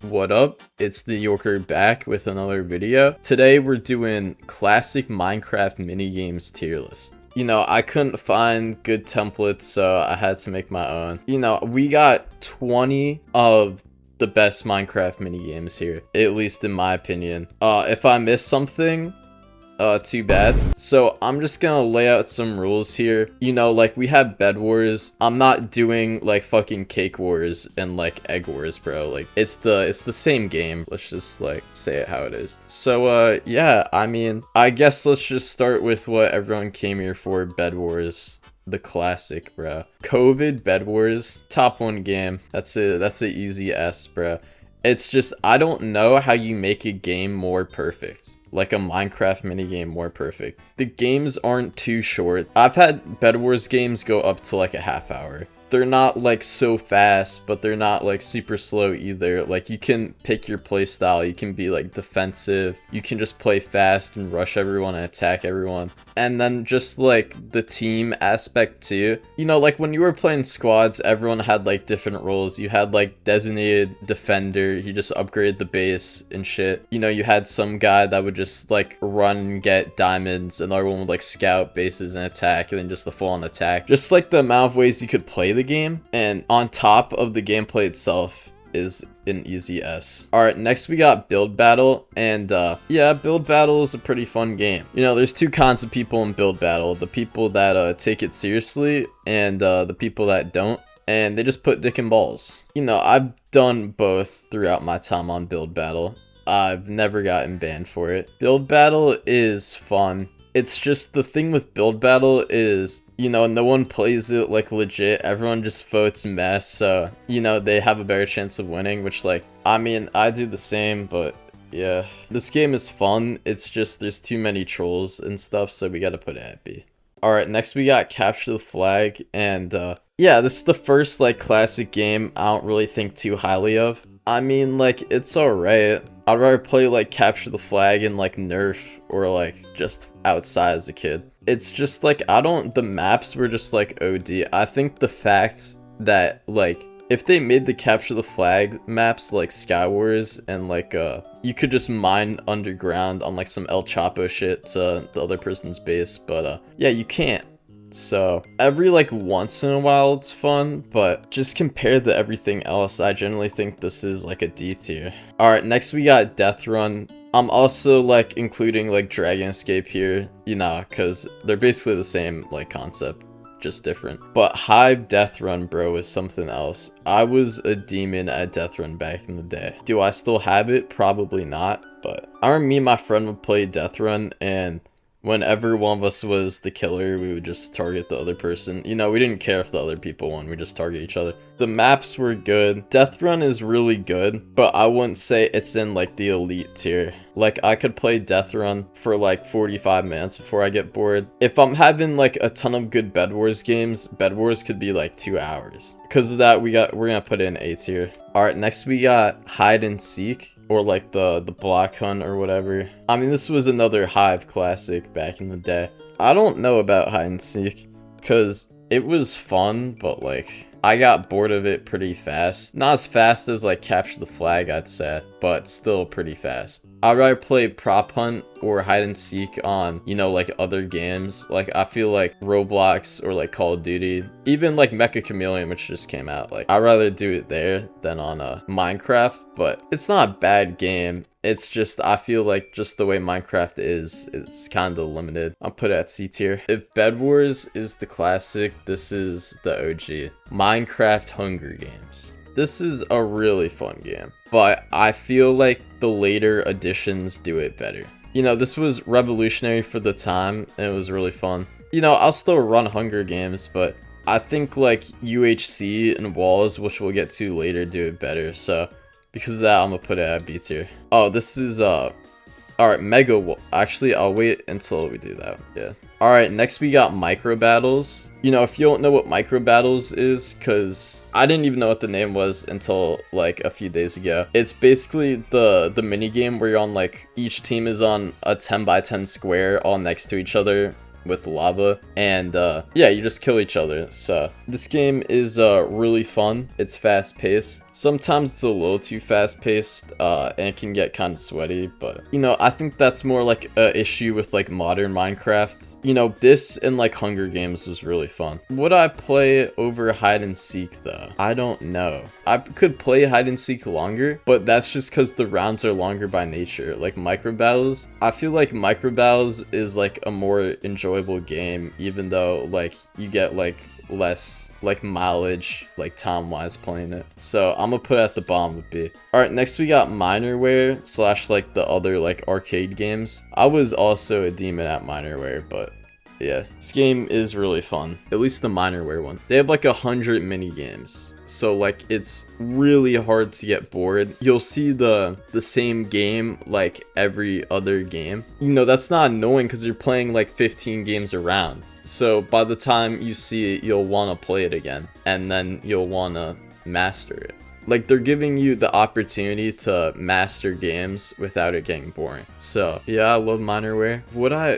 What up? It's the Yorker back with another video. Today we're doing classic Minecraft minigames tier list. I couldn't find good templates, so I had to make my own. We got 20 of the best Minecraft minigames here, at least in my opinion. If I missed something, too bad. So I'm just gonna lay out some rules here. Like we have bed wars. I'm not doing like fucking cake wars and like egg wars, bro. Like it's the same game. Let's just like say it how it is. So yeah, I guess let's just start with what everyone came here for, bed wars. The classic, bro. COVID bed wars, top 1 game. That's a easy S, bro. It's just, I don't know how you make a game more perfect. Like a Minecraft minigame more perfect. The games aren't too short. I've had Bed Wars games go up to like a half hour. They're not like so fast, but they're not like super slow either. Like you can pick your play style. You can be like defensive. You can just play fast and rush everyone and attack everyone. And then just like the team aspect too. Like when you were playing squads, everyone had like different roles. You had like designated defender. He just upgraded the base and shit. You had some guy that would just like run and get diamonds. Another one would like scout bases and attack, and then just the full on attack. Just like the amount of ways you could play the game. And on top of the gameplay itself is an easy S. Alright, next we got Build Battle, and yeah, Build Battle is a pretty fun game. There's two kinds of people in Build Battle: the people that take it seriously, and the people that don't, and they just put dick and balls. I've done both throughout my time on Build Battle. I've never gotten banned for it. Build Battle is fun. It's just the thing with Build Battle is, no one plays it like legit. Everyone just votes mess, so, they have a better chance of winning, which like, I do the same, but yeah. This game is fun. It's just there's too many trolls and stuff, so we gotta put it at B. Alright, next we got Capture the Flag, and yeah, this is the first like classic game I don't really think too highly of. Like, it's alright. I'd rather play like Capture the Flag and like Nerf, or like just outside as a kid. It's just like, the maps were just like OD. I think the fact that like, if they made the Capture the Flag maps like Skywars, and like you could just mine underground on like some El Chapo shit to the other person's base, but yeah, you can't. So every like once in a while it's fun, but just compared to everything else, I generally think this is like a D tier. Alright, next we got Death Run. I'm also like including like Dragon Escape here, because they're basically the same like concept, just different. But Hive Death Run, bro, is something else. I was a demon at Death Run back in the day. Do I still have it? Probably not, but I remember me and my friend would play Death Run, and whenever one of us was the killer, we would just target the other person. We didn't care if the other people won, we just target each other. The maps were good. Death Run is really good, but I wouldn't say it's in like the elite tier. Like I could play Death Run for like 45 minutes before I get bored. If I'm having like a ton of good Bed Wars games, Bed Wars could be like 2 hours. Because of that, we're gonna put it in A tier. Alright, next we got Hide and Seek, or like the block hunt or whatever. This was another Hive classic back in the day. I don't know about Hide and Seek, because it was fun, but like, I got bored of it pretty fast. Not as fast as like Capture the Flag, I'd say, but still pretty fast. I'd rather play Prop Hunt or Hide and Seek on, like other games. Like I feel like Roblox or like Call of Duty, even like Mecha Chameleon, which just came out. Like I'd rather do it there than on Minecraft, but it's not a bad game. It's just, I feel like just the way Minecraft is, it's kind of limited. I'll put it at C tier. If Bed Wars is the classic, this is the OG. Minecraft Hunger Games. This is a really fun game, but I feel like the later editions do it better. This was revolutionary for the time, and it was really fun. I'll still run Hunger Games, but I think like UHC and Walls, which we'll get to later, do it better. So because of that, I'm gonna put it at B tier. Oh, this is alright, actually, I'll wait until we do that. Yeah. Alright, next we got Micro Battles. If you don't know what Micro Battles is, because I didn't even know what the name was until like a few days ago. It's basically the mini game where you're on like, each team is on a 10 by 10 square all next to each other with lava, and yeah, you just kill each other. So this game is really fun. It's fast paced. Sometimes it's a little too fast paced, and it can get kind of sweaty, but you know, I think that's more like a issue with like modern Minecraft. You know, this and like Hunger Games was really fun. Would I play over hide and seek though? I don't know. I could play hide and seek longer, but that's just because the rounds are longer by nature. Like micro battles, I feel like micro battles is like a more enjoyable game, even though like you get like less like mileage like time wise playing it. So I'm gonna put it at the bottom of B. All right, next we got Minerware slash like the other like arcade games. I was also a demon at Minerware, but yeah, this game is really fun. At least the Minerware one. They have like 100 mini games, so like it's really hard to get bored. You'll see the same game like every other game. You know, that's not annoying because you're playing like 15 games around. So by the time you see it, you'll want to play it again, and then you'll want to master it. Like, they're giving you the opportunity to master games without it getting boring. So yeah, I love Minerware.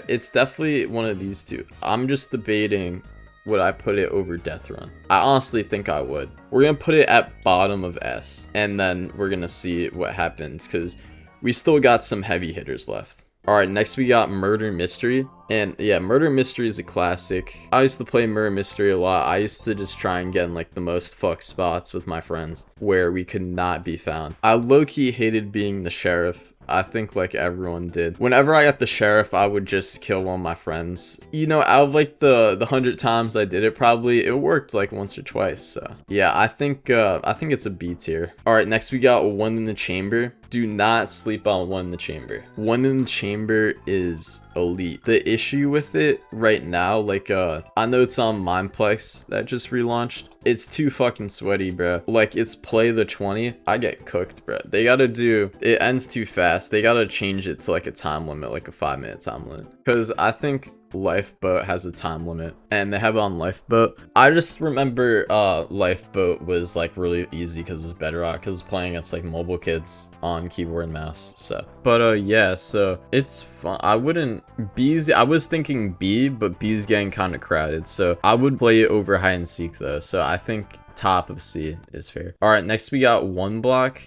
It's definitely one of these two. I'm just debating, would I put it over Death Run? I honestly think I would. We're gonna put it at bottom of S, and then we're gonna see what happens, because we still got some heavy hitters left. Alright, next we got Murder Mystery. And yeah, Murder Mystery is a classic. I used to play Murder Mystery a lot. I used to just try and get in like the most fucked spots with my friends where we could not be found. I low-key hated being the sheriff. I think like everyone did. Whenever I got the sheriff, I would just kill one of my friends. You know, out of like the 100 times I did it, probably it worked like once or twice. So yeah, I think it's a B tier. All right, next we got One in the Chamber. Do not sleep on One in the Chamber. One in the Chamber is elite. The issue with it right now, like I know it's on mineplex that just relaunched. It's too fucking sweaty, bro. Like, it's play the 20. I get cooked, bro. They gotta do, it ends too fast. They gotta change it to like a time limit, like a 5-minute time limit. Because I think Lifeboat has a time limit, and they have it on Lifeboat. I just remember Lifeboat was like really easy because it was bedrock, because it's playing against like mobile kids on keyboard and mouse. So but yeah, so it's fun. I was thinking B, but B's getting kind of crowded, so I would play it over hide and seek though. So I think top of C is fair. All right, next we got One Block.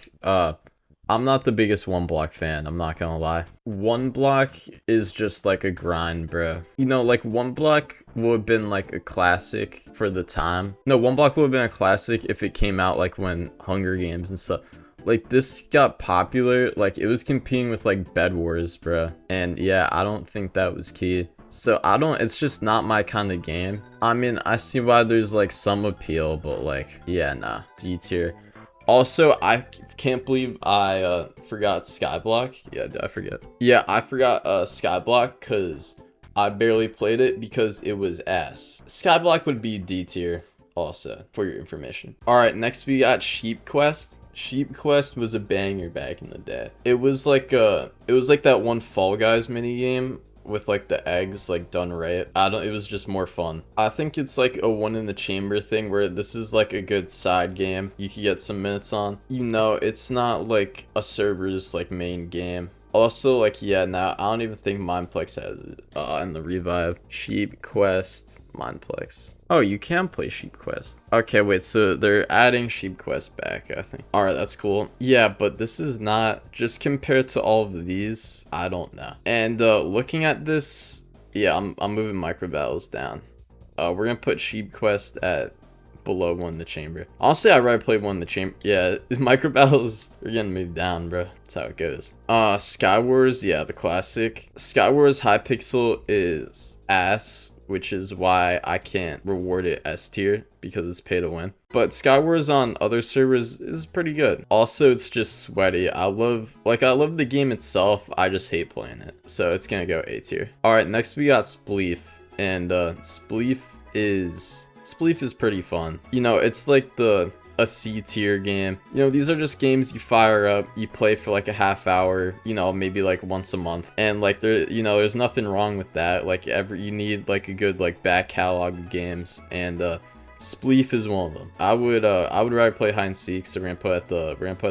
I'm not the biggest One Block fan, I'm not gonna lie. One Block is just like a grind, bro. You know, like One Block would have been like a classic for the time. No, One Block would have been a classic if it came out like when Hunger Games and stuff. Like, this got popular, like it was competing with like Bedwars, bro. And yeah, I don't think that was key. So it's just not my kind of game. I mean, I see why there's like some appeal, but like, yeah, nah, D tier. Also, I can't believe I forgot Skyblock. Yeah, did I forget? Yeah, I forgot Skyblock because I barely played it because it was ass. Skyblock would be D tier also, for your information. All right, next we got Sheep Quest. Sheep Quest was a banger back in the day. It was like that one Fall Guys mini game with like the eggs like done right. It was just more fun. I think it's like a One in the Chamber thing where this is like a good side game you can get some minutes on. You know, it's not like a server's like main game. Also, like, yeah, now I don't even think Mineplex has it in the revive. Sheep Quest, Mineplex. Oh, you can play Sheep Quest. Okay, wait, so they're adding Sheep Quest back, I think. All right, that's cool. Yeah, but this is not, just compared to all of these, I don't know. And looking at this, yeah, I'm moving micro battles down. We're gonna put Sheep Quest at below One in the Chamber. Honestly, I'd rather play One in the Chamber. Yeah, micro battles are getting moved down, bro. That's how it goes. Skywars, yeah, the classic. Skywars hypixel is ass, which is why I can't reward it S tier because it's pay to win. But Skywars on other servers is pretty good. Also, it's just sweaty. I love the game itself. I just hate playing it. So it's gonna go A tier. All right, next we got Spleef, and Spleef is pretty fun. You know, it's like a C tier game. You know, these are just games you fire up, you play for like a half hour, you know, maybe like once a month. And like there's nothing wrong with that. Like you need like a good like back catalog of games, and Spleef is one of them. I would rather play hide and seek, so we're gonna put at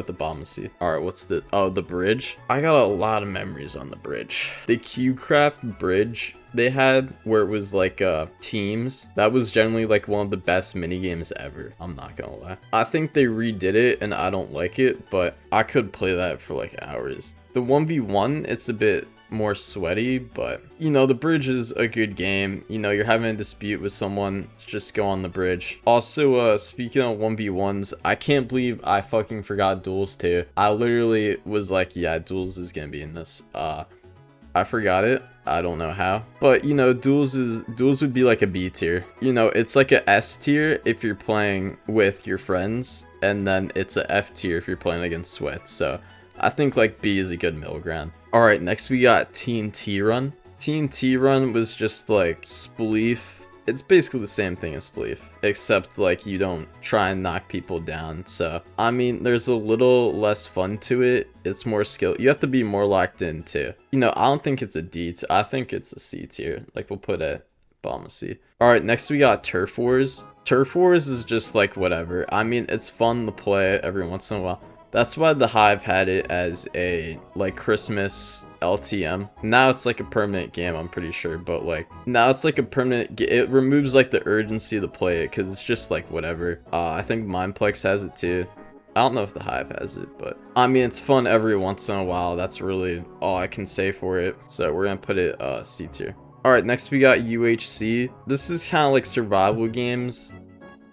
the bottom of C. All right, what's the the bridge? I got a lot of memories on the bridge. The cubecraft bridge they had, where it was like teams, that was generally like one of the best mini games ever. I'm not gonna lie. I think they redid it and I don't like it, but I could play that for like hours. The 1v1, it's a bit more sweaty, but you know, the bridge is a good game. You know, you're having a dispute with someone, just go on the bridge. Also, speaking of 1v1s, I can't believe I fucking forgot duels too. I literally was like, yeah, duels is gonna be in this. I forgot it. I don't know how, but you know, duels would be like a B tier. You know, it's like a S tier if you're playing with your friends, and then it's a F tier if you're playing against sweat. So I think like B is a good middle ground. All right, next we got TNT Run. TNT Run was just like Spleef. It's basically the same thing as Spleef, except like you don't try and knock people down. So I mean, there's a little less fun to it. It's more skill. You have to be more locked in too. You know, I don't think it's a D tier. I think it's a C tier. Like we'll put it bottom of C. All right, next we got Turf Wars. Turf Wars is just like whatever. I mean, it's fun to play every once in a while. That's why the Hive had it as a like Christmas LTM. Now it's like a permanent game, I'm pretty sure, but like now it's like a permanent it removes like the urgency to play it because it's just like whatever. I think mineplex has it too. I don't know if the Hive has it, but I mean, it's fun every once in a while. That's really all I can say for it. So we're gonna put it C tier. All right, next we got UHC. This is kind of like survival games,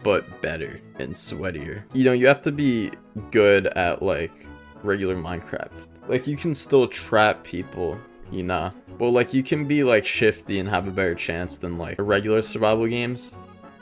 but better and sweatier. You know, you have to be good at like regular Minecraft. Like you can still trap people, you know, but like you can be like shifty and have a better chance than like regular survival games.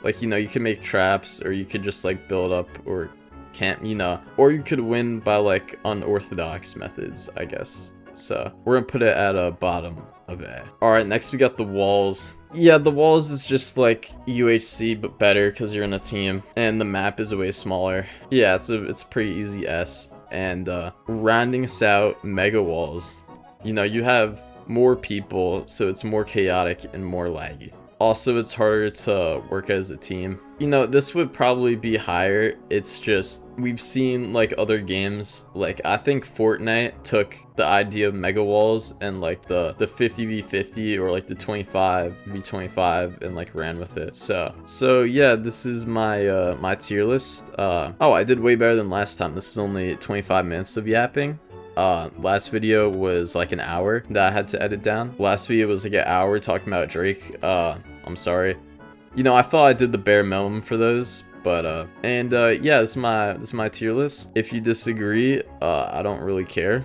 Like, you know, you can make traps, or you could just like build up or camp, you know, or you could win by like unorthodox methods, I guess. So we're gonna put it at a bottom of A. All right, next we got the walls. Yeah, the walls is just like UHC but better because you're in a team, and the map is way smaller. Yeah, it's a pretty easy S. And rounding us out, mega walls. You know, you have more people, so it's more chaotic and more laggy. Also, it's harder to work as a team. You know, this would probably be higher. It's just, we've seen like other games, like I think Fortnite took the idea of mega walls and like the 50v50 or like the 25v25 and like ran with it. So yeah, this is my my tier list. Oh, I did way better than last time. This is only 25 minutes of yapping. Last video was like an hour that I had to edit down. Last video was like an hour talking about Drake. I'm sorry. You know, I thought I did the bare minimum for those, but yeah, this is my tier list. If you disagree, I don't really care.